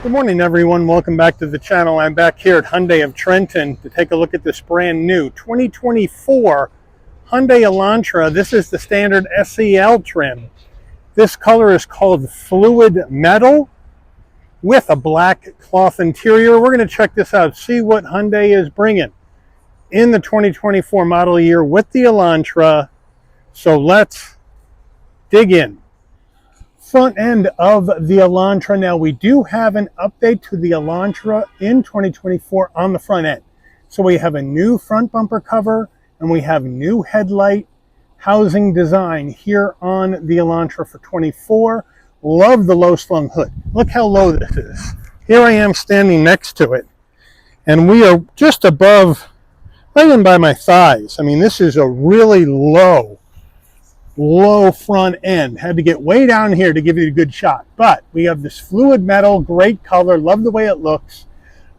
Good morning, everyone. Welcome back to the channel. I'm back here at Hyundai of Trenton to take a look at this brand new 2024 Hyundai Elantra. This is the standard SEL trim. This color is called Fluid Metal with a black cloth interior. We're going to check this out, see what Hyundai is bringing in the 2024 model year with the Elantra. So let's dig in. Front end of the Elantra. Now we do have an update to the Elantra in 2024 on the front end. So we have a new front bumper cover and we have new headlight housing design here on the Elantra for 24. Love the low slung hood. Look how low this is. Here I am standing next to it and we are just above, right in by my thighs. I mean, this is a really low front end. Had to get way down here to give you a good shot, but we have this fluid metal, great color, love the way it looks.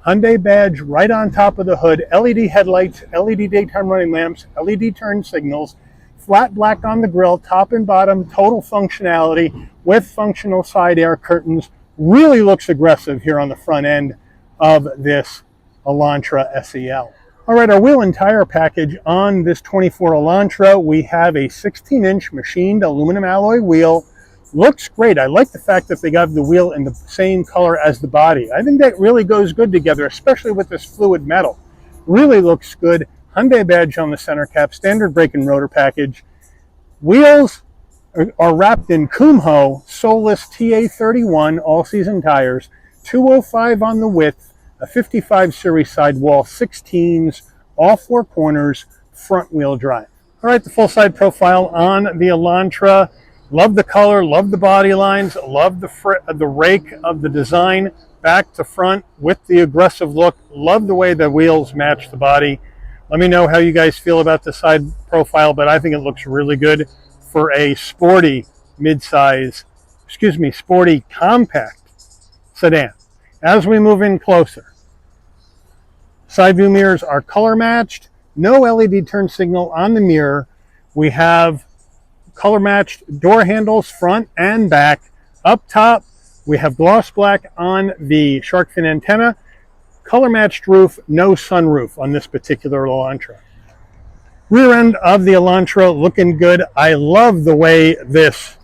Hyundai badge right on top of the hood, LED headlights, LED daytime running lamps, LED turn signals, flat black on the grille, top and bottom, total functionality with functional side air curtains. Really looks aggressive here on the front end of this Elantra SEL. All right, our wheel and tire package on this 24 Elantra, we have a 16-inch machined aluminum alloy wheel. Looks great. I like the fact that they got the wheel in the same color as the body. I think that really goes good together, especially with this fluid metal. Really looks good. Hyundai badge on the center cap, standard brake and rotor package. Wheels are wrapped in Kumho Solus TA31 all-season tires, 205 on the width, a 55 series sidewall, 16s, all four corners, front wheel drive. All right, the full side profile on the Elantra. Love the color, love the body lines, love the rake of the design, back to front with the aggressive look. Love the way the wheels match the body. Let me know how you guys feel about the side profile, but I think it looks really good for a sporty sporty compact sedan. As we move in closer, side view mirrors are color matched, no LED turn signal on the mirror. We have color matched door handles front and back. Up top, we have gloss black on the shark fin antenna. Color matched roof, no sunroof on this particular Elantra. Rear end of the Elantra looking good. I love the way this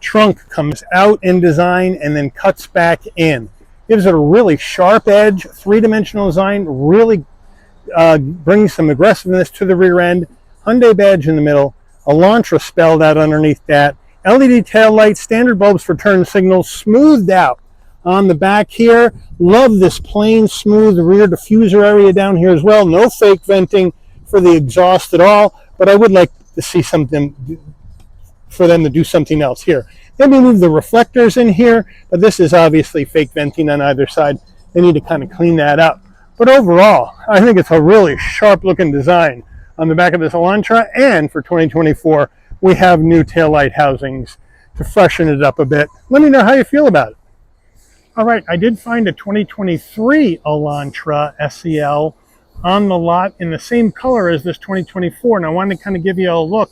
trunk comes out in design and then cuts back in. Gives it a really sharp edge, three-dimensional design, really brings some aggressiveness to the rear end. Hyundai badge in the middle, Elantra spelled out underneath that. LED tail lights, standard bulbs for turn signals, smoothed out on the back here. Love this plain, smooth rear diffuser area down here as well. No fake venting for the exhaust at all, but I would like to see something for them to do something else here. Maybe move the reflectors in here, but this is obviously fake venting on either side. They need to kind of clean that up. But overall, I think it's a really sharp looking design on the back of this Elantra, and for 2024, we have new taillight housings to freshen it up a bit. Let me know how you feel about it. All right, I did find a 2023 Elantra SEL on the lot in the same color as this 2024, and I wanted to kind of give you a look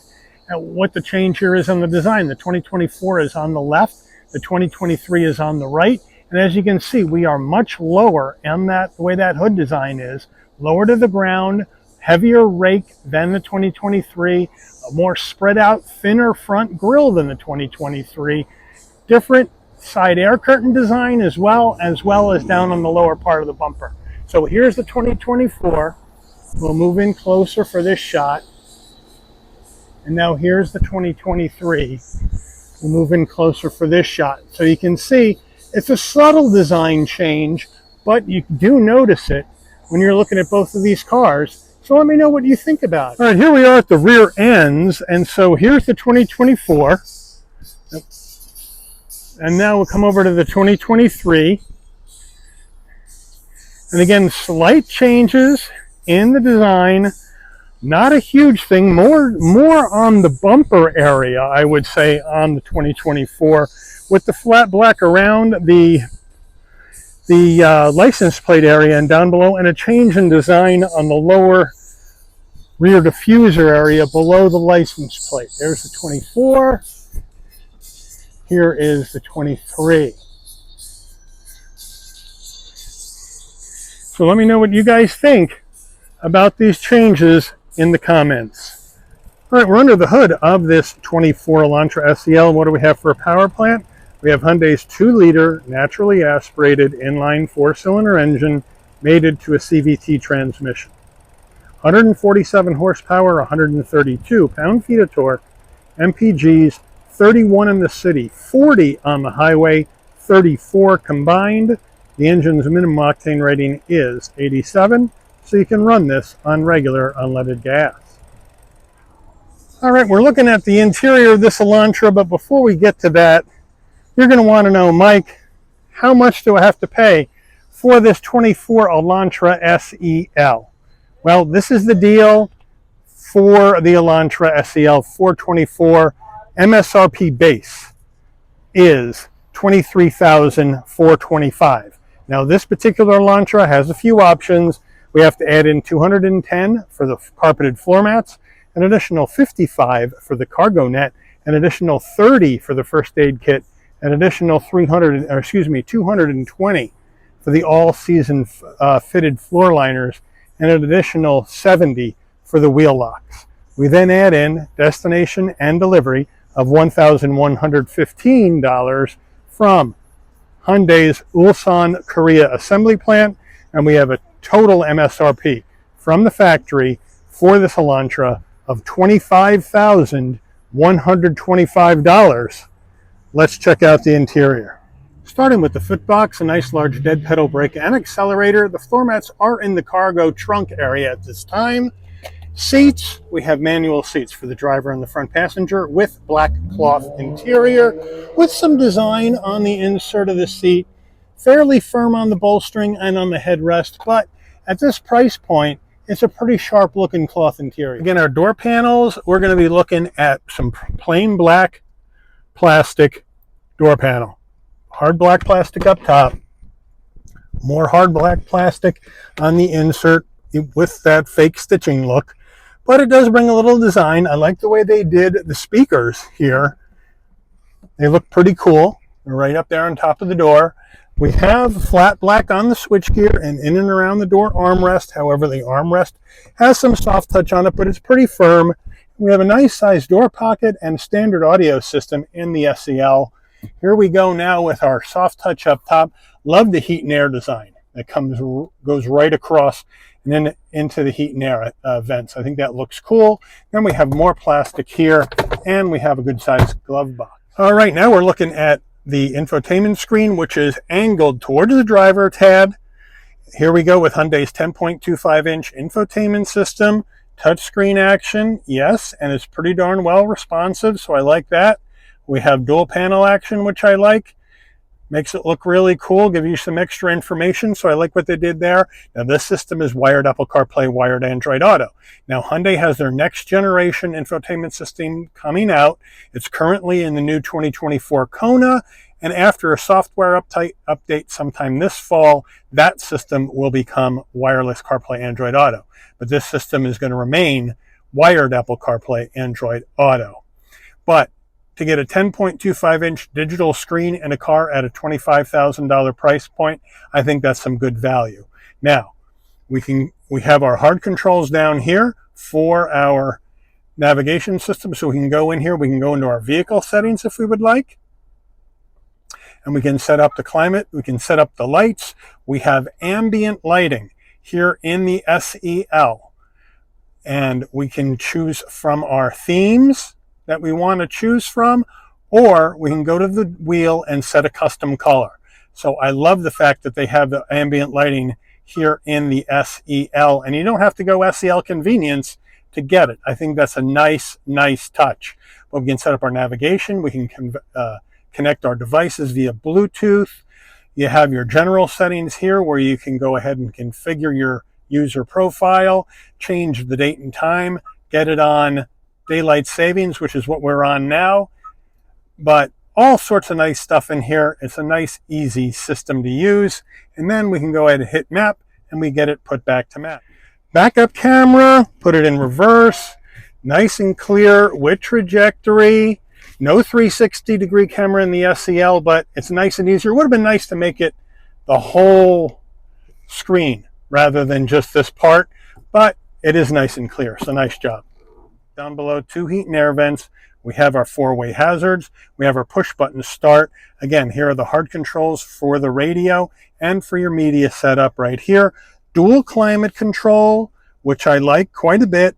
at what the change here is on the design. The 2024 is on the left, the 2023 is on the right, and as you can see, we are much lower in that, the way that hood design is, lower to the ground, heavier rake than the 2023, a more spread out, thinner front grille than the 2023, different side air curtain design as well as down on the lower part of the bumper. So here's the 2024. We'll move in closer for this shot. And now here's the 2023. We'll move in closer for this shot. So you can see it's a subtle design change, but you do notice it when you're looking at both of these cars. So let me know what you think about it. All right, here we are at the rear ends. And so here's the 2024. And now we'll come over to the 2023. And again, slight changes in the design. Not a huge thing, more on the bumper area, I would say, on the 2024, with the flat black around the license plate area and down below, and a change in design on the lower rear diffuser area below the license plate. There's the 24. Here is the 23. So let me know what you guys think about these changes in the comments. All right, we're under the hood of this 24 Elantra SEL. What do we have for a power plant? We have Hyundai's 2-liter naturally aspirated inline 4-cylinder engine mated to a CVT transmission. 147 horsepower, 132 pound-feet of torque, MPGs, 31 in the city, 40 on the highway, 34 combined. The engine's minimum octane rating is 87, so you can run this on regular unleaded gas. All right, we're looking at the interior of this Elantra, but before we get to that, you're going to want to know, Mike, how much do I have to pay for this 24 Elantra SEL? Well, this is the deal for the Elantra SEL 424. MSRP base is $23,425. Now, this particular Elantra has a few options. We have to add in $210 for the carpeted floor mats, an additional $55 for the cargo net, an additional $30 for the first aid kit, an additional $220 for the all-season fitted floor liners, and an additional $70 for the wheel locks. We then add in destination and delivery of $1,115 from Hyundai's Ulsan, Korea assembly plant, and we have a total MSRP from the factory for this Elantra of $25,125. Let's check out the interior. Starting with the footbox, a nice large dead pedal brake and accelerator. The floor mats are in the cargo trunk area at this time. Seats, we have manual seats for the driver and the front passenger with black cloth interior with some design on the insert of the seat. Fairly firm on the bolstering and on the headrest, but at this price point, it's a pretty sharp looking cloth interior. Again, our door panels, we're going to be looking at some plain black plastic door panel. Hard black plastic up top, more hard black plastic on the insert with that fake stitching look, but it does bring a little design. I like the way they did the speakers here. They look pretty cool. They're right up there on top of the door. We have flat black on the switchgear and in and around the door armrest. However, the armrest has some soft touch on it, but it's pretty firm. We have a nice sized door pocket and standard audio system in the SEL. Here we go now with our soft touch up top. Love the heat and air design that goes right across and then into the heat and air vents. I think that looks cool. Then we have more plastic here, and we have a good sized glove box. All right, now we're looking at the infotainment screen, which is angled towards the driver tab. Here we go with Hyundai's 10.25-inch infotainment system. Touchscreen action, yes, and it's pretty darn well responsive, so I like that. We have dual panel action, which I like. Makes it look really cool, give you some extra information, so I like what they did there. Now this system is wired Apple CarPlay, wired Android Auto. Now Hyundai has their next generation infotainment system coming out. It's currently in the new 2024 Kona, and after a software update sometime this fall, that system will become wireless CarPlay Android Auto. But this system is going to remain wired Apple CarPlay Android Auto. But to get a 10.25-inch digital screen in a car at a $25,000 price point, I think that's some good value. Now, we have our hard controls down here for our navigation system, so we can go in here, we can go into our vehicle settings if we would like, and we can set up the climate, we can set up the lights. We have ambient lighting here in the SEL, and we can choose from our themes that we want to choose from, or we can go to the wheel and set a custom color. So I love the fact that they have the ambient lighting here in the SEL, and you don't have to go SEL convenience to get it. I think that's a nice touch. But we can set up our navigation, we can connect our devices via Bluetooth. You have your general settings here where you can go ahead and configure your user profile, change the date and time, get it on daylight savings, which is what we're on now. But all sorts of nice stuff in here. It's a nice, easy system to use. And then we can go ahead and hit map, and we get it put back to map. Backup camera, put it in reverse, nice and clear with trajectory. No 360-degree camera in the SEL, but it's nice and easy. It would have been nice to make it the whole screen rather than just this part, but it is nice and clear, so nice job. Down below, 2 heat and air vents. We have our 4-way hazards. We have our push button start. Again, here are the hard controls for the radio and for your media setup right here. Dual climate control, which I like quite a bit.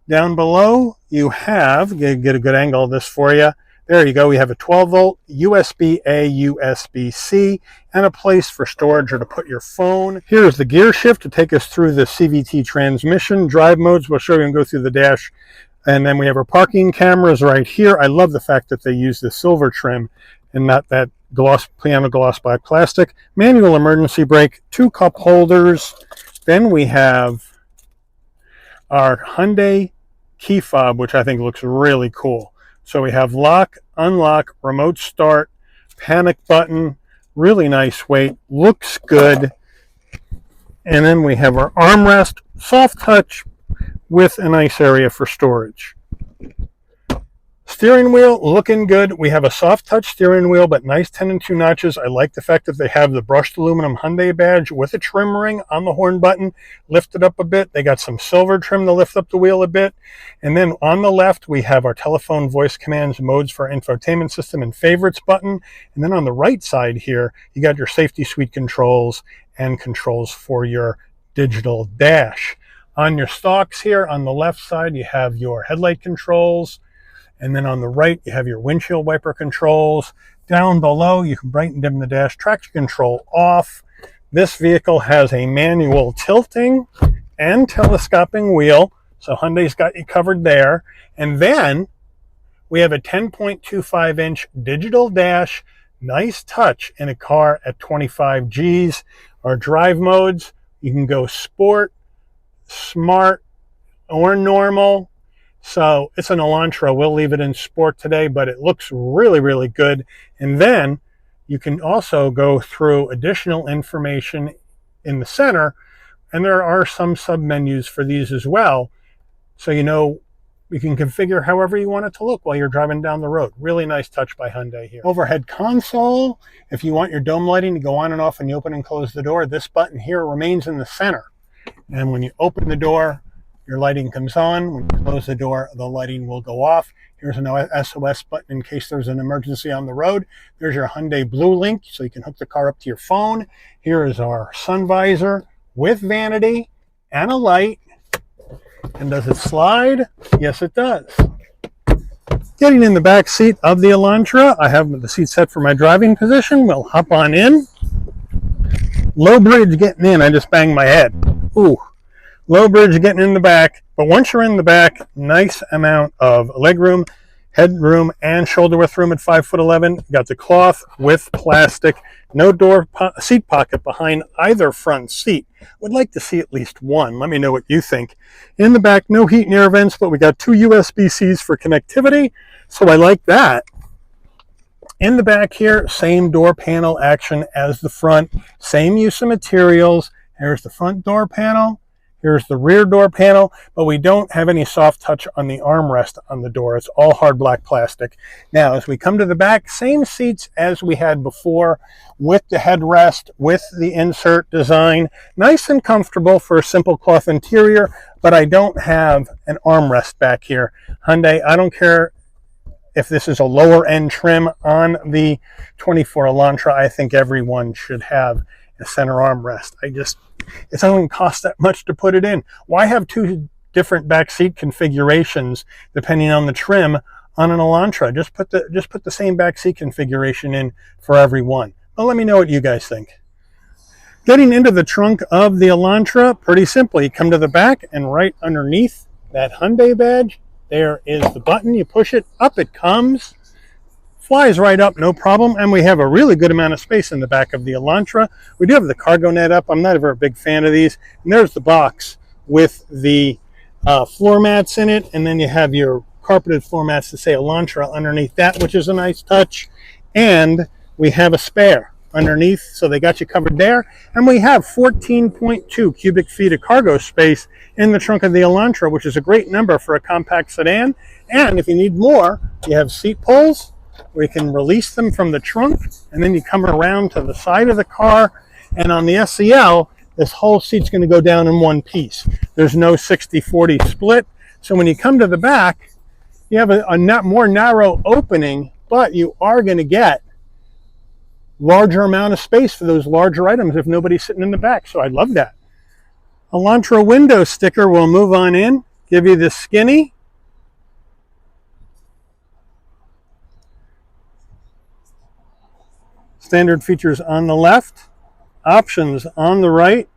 Down below, you have, get a good angle of this for you. There you go. We have a 12-volt USB-A, USB-C, and a place for storage or to put your phone. Here's the gear shift to take us through the CVT transmission. Drive modes, we'll show you and go through the dash. And then we have our parking cameras right here. I love the fact that they use the silver trim and not that gloss, piano gloss black plastic. Manual emergency brake, 2 cup holders. Then we have our Hyundai key fob, which I think looks really cool. So we have lock, unlock, remote start, panic button, really nice weight, looks good. And then we have our armrest, soft touch with a nice area for storage. Steering wheel looking good. We have a soft touch steering wheel, but nice 10 and 2 notches. I like the fact that they have the brushed aluminum Hyundai badge with a trim ring on the horn button, lifted up a bit. They got some silver trim to lift up the wheel a bit. And then on the left, we have our telephone voice commands, modes for infotainment system and favorites button. And then on the right side here, you got your safety suite controls and controls for your digital dash. On your stalks here, on the left side, you have your headlight controls. And then on the right, you have your windshield wiper controls. Down below, you can brighten, dim the dash, traction control off. This vehicle has a manual tilting and telescoping wheel. So Hyundai's got you covered there. And then we have a 10.25-inch digital dash. Nice touch in a car at 25 Gs. Our drive modes, you can go sport, smart, or normal. So it's an Elantra. We'll leave it in sport today, but it looks really, really good. And then you can also go through additional information in the center, and there are some sub-menus for these as well. So you know you can configure however you want it to look while you're driving down the road. Really nice touch by Hyundai here. Overhead console. If you want your dome lighting to go on and off when you open and close the door, this button here remains in the center. And when you open the door, your lighting comes on. When you close the door, the lighting will go off. Here's an SOS button in case there's an emergency on the road. There's your Hyundai Blue Link, so you can hook the car up to your phone. Here is our sun visor with vanity and a light. And does it slide? Yes, it does. Getting in the back seat of the Elantra, I have the seat set for my driving position. We'll hop on in. Low bridge getting in. I just banged my head. Ooh. Low bridge getting in the back, but once you're in the back, nice amount of legroom, headroom, and shoulder width room at 5'11". You got the cloth with plastic, no seat pocket behind either front seat. Would like to see at least one. Let me know what you think. In the back, no heat and air vents, but we got 2 USB-Cs for connectivity, so I like that. In the back here, same door panel action as the front, same use of materials. Here's the front door panel. Here's the rear door panel, but we don't have any soft touch on the armrest on the door. It's all hard black plastic. Now, as we come to the back, same seats as we had before with the headrest, with the insert design. Nice and comfortable for a simple cloth interior, but I don't have an armrest back here. Hyundai, I don't care if this is a lower end trim on the 24 Elantra. I think everyone should have a center armrest. It doesn't cost that much to put it in. Why have 2 different back seat configurations depending on the trim on an Elantra? Just put the same back seat configuration in for everyone. Well, let me know what you guys think. Getting into the trunk of the Elantra, pretty simple. You come to the back, and right underneath that Hyundai badge, there is the button. You push it, up it comes. Flies right up, no problem, and we have a really good amount of space in the back of the Elantra. We do have the cargo net up. I'm not a very big fan of these. And there's the box with the floor mats in it, and then you have your carpeted floor mats to say Elantra underneath that, which is a nice touch. And we have a spare underneath, so they got you covered there. And we have 14.2 cubic feet of cargo space in the trunk of the Elantra, which is a great number for a compact sedan. And if you need more, you have seat pulls, where you can release them from the trunk, and then you come around to the side of the car. And on the SEL, this whole seat's going to go down in one piece. There's no 60-40 split. So when you come to the back, you have a more narrow opening, but you are going to get larger amount of space for those larger items if nobody's sitting in the back. So I love that. Elantra window sticker, we'll move on in, give you the skinny. Standard features on the left, options on the right.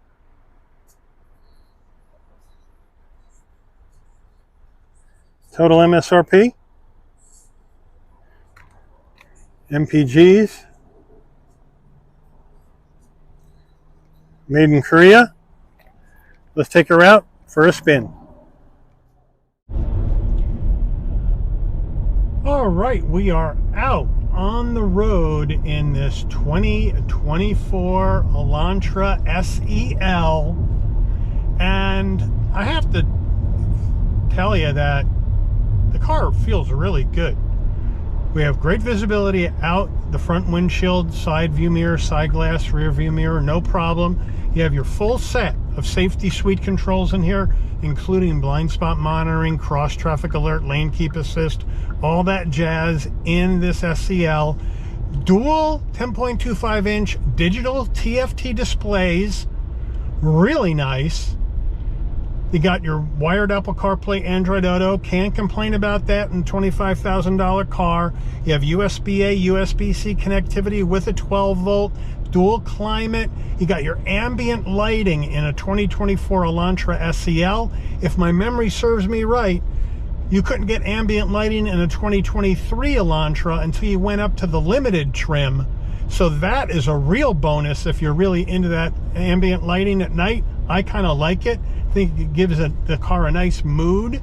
Total MSRP, MPGs, made in Korea. Let's take her out for a spin. All right, we are out on the road in this 2024 Elantra SEL, and I have to tell you that the car feels really good. We have great visibility out the front windshield, side view mirror, side glass, rear view mirror, no problem. You have your full set of safety suite controls in here, including blind spot monitoring, cross traffic alert, lane keep assist, all that jazz in this SEL. Dual 10.25 inch digital TFT displays, really nice. You got your wired Apple CarPlay, Android Auto. Can't complain about that in a $25,000 car. You have USB-A, USB-C connectivity with a 12-volt, dual climate. You got your ambient lighting in a 2024 Elantra SEL. If my memory serves me right, you couldn't get ambient lighting in a 2023 Elantra until you went up to the limited trim. So that is a real bonus if you're really into that ambient lighting at night. I kind of like it. I think it gives the car a nice mood.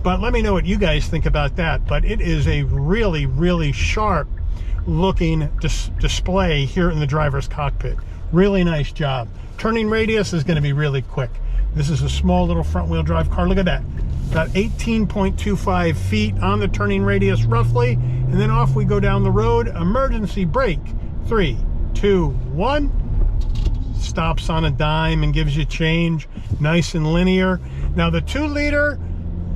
But let me know what you guys think about that. But it is a really, really sharp looking display here in the driver's cockpit. Really nice job. Turning radius is going to be really quick. This is a small little front wheel drive car. Look at that. About 18.25 feet on the turning radius roughly. And then off we go down the road. Emergency brake. 3, 2, 1. Stops on a dime and gives you change. Nice and linear. Now the 2-liter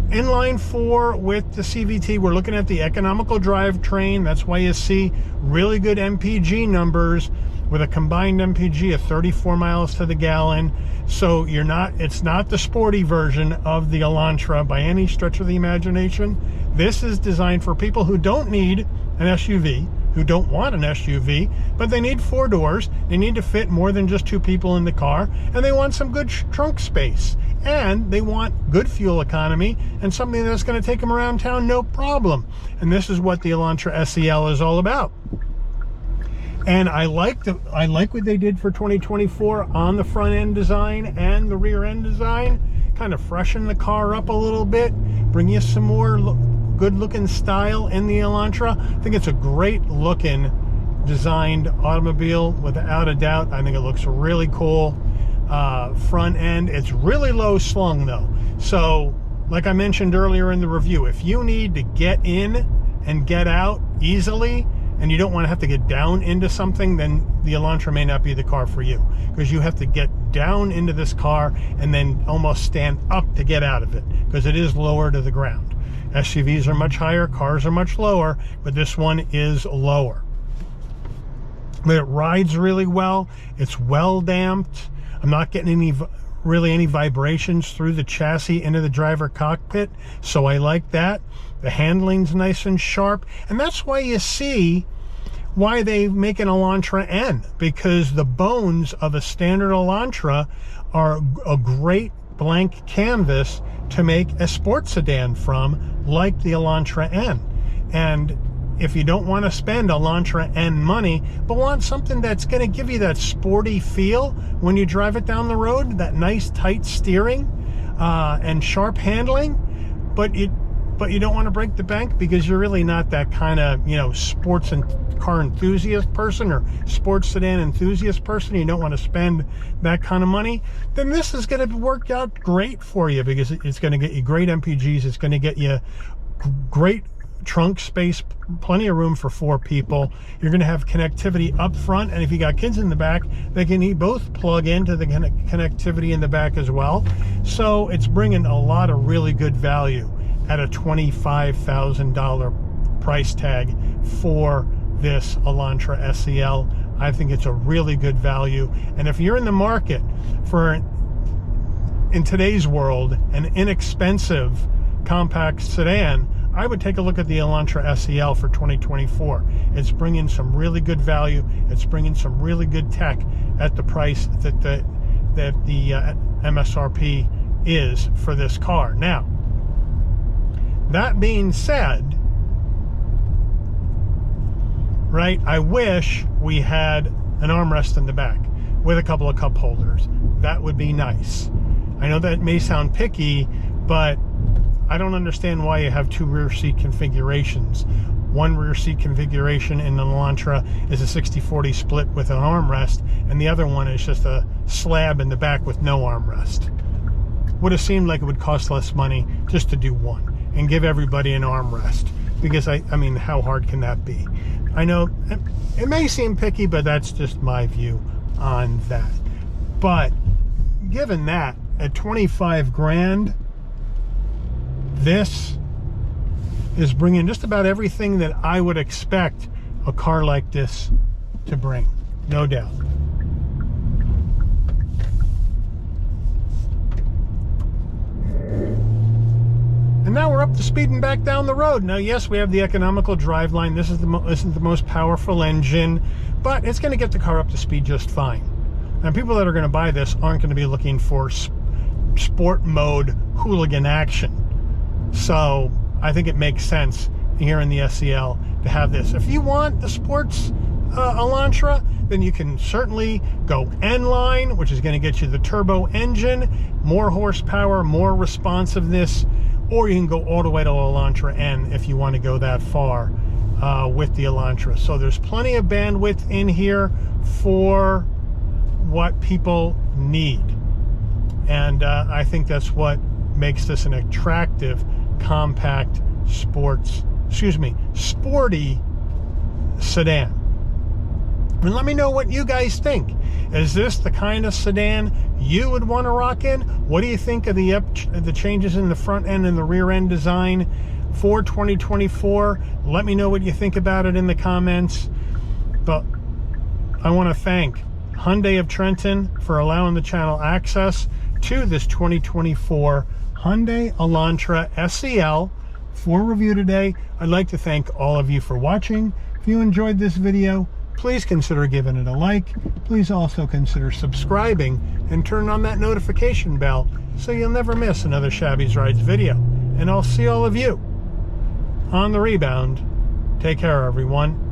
inline 4 with the CVT, we're looking at the economical drivetrain. That's why you see really good MPG numbers with a combined MPG of 34 miles to the gallon. So it's not the sporty version of the Elantra by any stretch of the imagination. This is designed for people who don't need an SUV, who don't want an SUV, but they need 4 doors. They need to fit more than just 2 people in the car, and they want some good trunk space, and they want good fuel economy and something that's going to take them around town no problem. And this is what the Elantra SEL is all about. And I like what they did for 2024 on the front end design and the rear end design. Kind of freshen the car up a little bit, bring you some more good looking style in the Elantra. I think it's a great looking designed automobile without a doubt. I think it looks really cool. Front end, it's really low slung though. So like I mentioned earlier in the review, if you need to get in and get out easily and you don't want to have to get down into something, then the Elantra may not be the car for you, because you have to get down into this car and then almost stand up to get out of it, because it is lower to the ground. SUVs are much higher, cars are much lower, but this one is lower. But it rides really well. It's well damped. I'm not getting really any vibrations through the chassis into the driver cockpit, so I like that. The handling's nice and sharp, and that's why you see why they make an Elantra N, because the bones of a standard Elantra are a great blank canvas to make a sports sedan from, like the Elantra N. And if you don't want to spend Elantra N money, but want something that's going to give you that sporty feel when you drive it down the road, that nice tight steering and sharp handling, but you don't want to break the bank because you're really not that kind of, sports and car enthusiast person or sports sedan enthusiast person, you don't want to spend that kind of money, then this is going to work out great for you, because it's going to get you great MPGs, it's going to get you great trunk space, plenty of room for 4 people. You're going to have connectivity up front, and if you got kids in the back, they can both plug into the connectivity in the back as well. So it's bringing a lot of really good value at a $25,000 price tag for this Elantra SEL. I think it's a really good value, and if you're in the market for, in today's world, an inexpensive compact sedan, I would take a look at the Elantra SEL for 2024. It's bringing some really good value. It's bringing some really good tech at the price that the MSRP is for this car. Now, that being said, right, I wish we had an armrest in the back with a couple of cup holders. That would be nice. I know that may sound picky, but I don't understand why you have 2 rear seat configurations. One rear seat configuration in the Elantra is a 60-40 split with an armrest, and the other one is just a slab in the back with no armrest. Would have seemed like it would cost less money just to do one and give everybody an armrest, because I mean, how hard can that be? I know it may seem picky, but that's just my view on that. But given that, at 25 grand, this is bringing just about everything that I would expect a car like this to bring, no doubt. And now we're up to speed and back down the road. Now, yes, we have the economical driveline. This isn't the most powerful engine, but it's going to get the car up to speed just fine. And people that are going to buy this aren't going to be looking for sport mode hooligan action. So I think it makes sense here in the SEL to have this. If you want the sports Elantra, then you can certainly go N-Line, which is going to get you the turbo engine, more horsepower, more responsiveness, or you can go all the way to Elantra N if you want to go that far with the Elantra. So there's plenty of bandwidth in here for what people need. And I think that's what makes this an attractive, compact, sporty sedan. And let me know what you guys think. Is this the kind of sedan you would want to rock in? What do you think of the changes in the front end and the rear end design for 2024? Let me know what you think about it in the comments. But I want to thank Hyundai of Trenton for allowing the channel access to this 2024 Hyundai Elantra SEL for review today. I'd like to thank all of you for watching. If you enjoyed this video, please consider giving it a like. Please also consider subscribing and turn on that notification bell so you'll never miss another Shabby's Rides video. And I'll see all of you on the rebound. Take care, everyone.